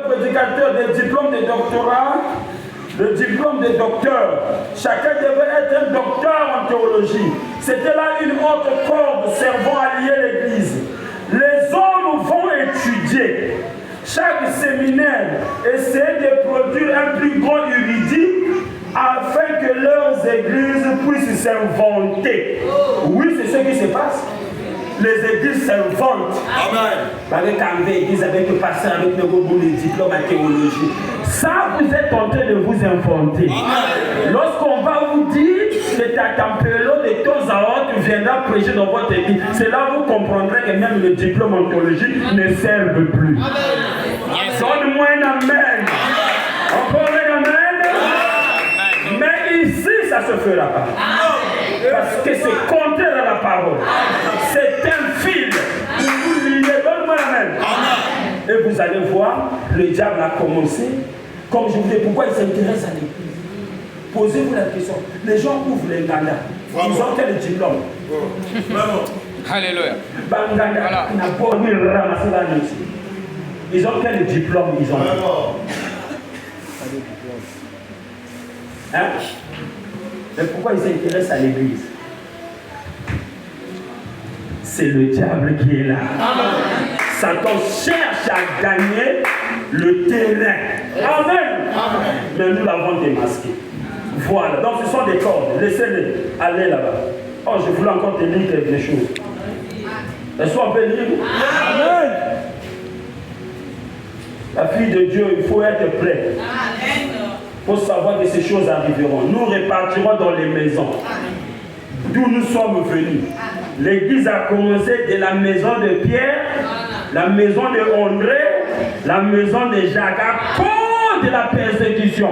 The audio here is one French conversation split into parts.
Prédicateur des diplômes de doctorat, le diplôme de docteur. Chacun devait être un docteur en théologie. C'était là une autre corde servant à lier l'Église. Les hommes vont étudier. Chaque séminaire essaie de produire un plus grand érudit afin que leurs églises puissent s'inventer. Oui, c'est ce qui se passe. Les églises s'inventent. Avec un église, avec le pasteur, avec les diplômes en théologie. Ça, vous êtes en train de vous inventer. Lorsqu'on va vous dire que ta température de temps à autre viendra prêcher dans votre église, c'est là que vous comprendrez que même le diplôme en théologie ne servent plus. Donne-moi un amen. Encore un amen. Mais ici, ça ne se fera pas. Parce que c'est contraire à la parole. C'est un fil. Vous lisez, donne-moi l'amen. Et vous allez voir, le diable a commencé. Comme je vous dis, pourquoi il s'intéresse à l'église? Posez-vous la question. Les gens ouvrent les Nganda. Ils ont quel diplôme? Alléluia. Ils ont quel diplôme? Ils ont hein? Mais pourquoi ils s'intéressent à l'église? C'est le diable qui est là. Satan cherche à gagner le terrain. Amen. Mais nous l'avons démasqué. Voilà. Donc ce sont des cordes. Laissez-les aller là-bas. Oh, je voulais encore te lire quelque chose. Est-ce qu'on peut lire? Amen. La fille de Dieu, il faut être prêt. Amen. Il faut savoir que ces choses arriveront. Nous repartirons dans les maisons d'où nous sommes venus. L'église a commencé de la maison de Pierre, la maison de André, la maison de Jacques, à cause de la persécution.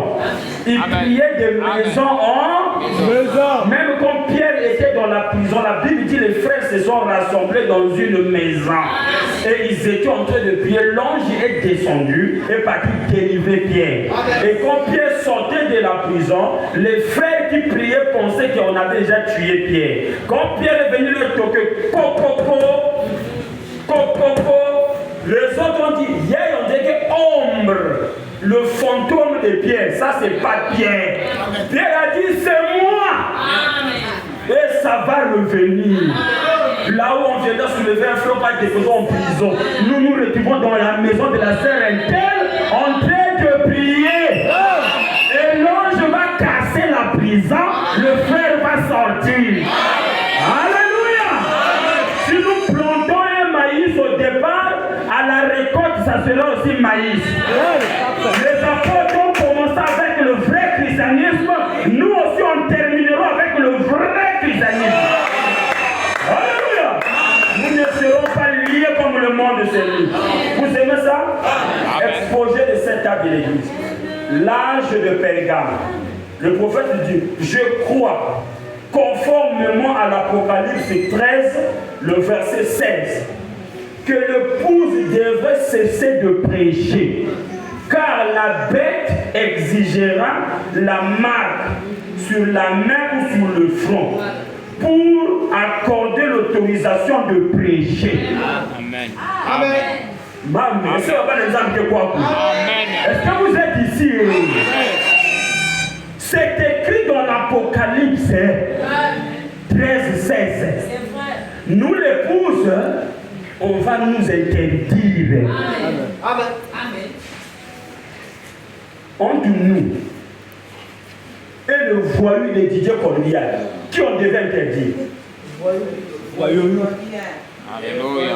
Ils priaient de maison en maison. Même quand Pierre était dans la prison, la Bible dit que les frères se sont rassemblés dans une maison. Et ils étaient en train de prier. L'ange est descendu et parti délivrer Pierre. Et quand Pierre sortait de la prison, les frères qui priaient pensaient qu'on avait déjà tué Pierre. Quand Pierre est venu leur toquer, les autres ont dit, hier on dit que ombre, le fantôme de Pierre, ça c'est pas Pierre. Pierre a dit, c'est moi. Et ça va revenir. Là où on viendra soulever un flot, pas déposé en prison. Nous nous retrouvons dans la maison de la sœur Intel en train de prier. Et l'ange va casser la prison, le frère va sortir. Alléluia. Si nous plantons un maïs au départ, à la récolte, ça sera aussi maïs. Les apôtres ont commencé avec le vrai christianisme. Nous aussi, on terminerons avec le vrai christianisme. Alléluia. Nous ne serons pas liés comme le monde se lie. Vous aimez ça? Exposé de cette table de l'église. L'âge de Pergame. Le prophète dit, je crois, conformément à l'Apocalypse 13, le verset 16, que l'épouse devrait cesser de prêcher, car la bête exigera la marque sur la main ou sur le front pour accorder l'autorisation de prêcher. Amen. Amen. Amen. Est-ce que vous êtes ici? C'est écrit dans l'Apocalypse 13, 16. Nous l'épouse, on va nous interdire. Amen. Amen. Entre nous et le voyou de Didier Corbière, qui on devait interdire? Voyou. Alléluia.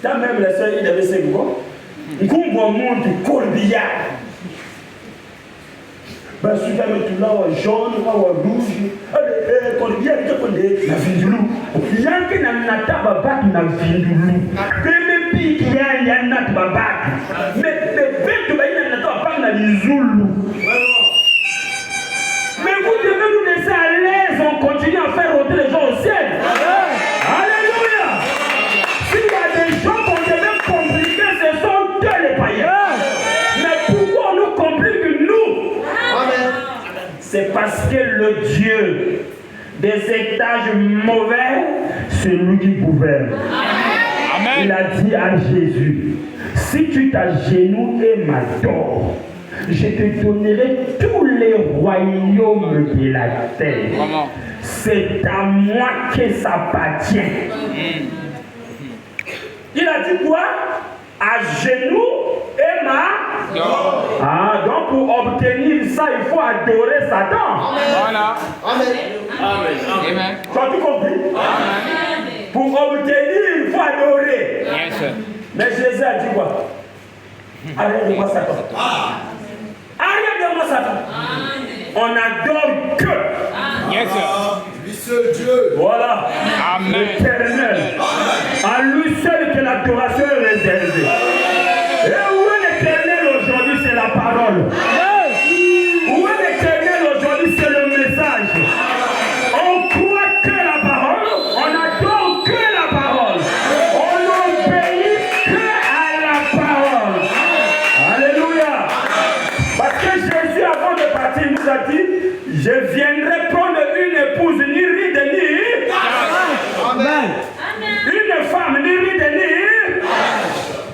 Dans même la soeur, il devait se dire, nous monde Corbière. Ben, si tu as tout là, jaune, rouge, Corbière, il te la vie du loup. Il y a un qui n'a pas battu la vie du loup. Même pique, il y a un autre babat. Mais tu vas y aller, pas dans les zoulous. Mais vous devez nous laisser à l'aise, on continue à faire rôder les gens au ciel. Alléluia. S'il y a des gens qu'on devait compliquer, ce sont eux les païens. Mais pourquoi on nous complique nous? C'est parce que le Dieu des étages mauvais, c'est lui qui gouverne. Amen. Il a dit à Jésus, Si tu t'agenouilles et m'adores, je te donnerai tous les royaumes de la terre. C'est à moi que ça appartient. Il a dit quoi? À genoux et m'adore. Ah, donc pour obtenir ça, il faut adorer Satan. Voilà. Amen. Amen. Tu as tout compris? Amen. Pour obtenir, il faut adorer. Yes, sir. Mais Jésus a dit quoi? Arrête de moi Satan. Arrête de moi Satan. On n'adore que. Yes, sir. Lui seul Dieu. Voilà. Amen. L'éternel. À lui seul que l'adoration est réservée. Et où est l'éternel aujourd'hui? C'est la parole. Où est l'éternel aujourd'hui? C'est le message. On croit que la parole. On n'adore que la parole. On n'obéit que à la parole. Alléluia. Parce que Jésus, avant de partir, nous a dit, je viendrai prendre une épouse ni ride ni. Amen. Une femme ni ride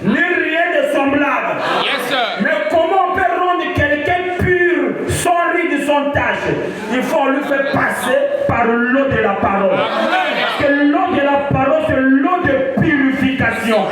ni rien de semblable. Yes, sir. Mais comment on peut rendre quelqu'un pur, sans ride, sans tache? Il faut lui faire passer par l'eau de la parole. Parce que l'eau de la parole, c'est l'eau de purification.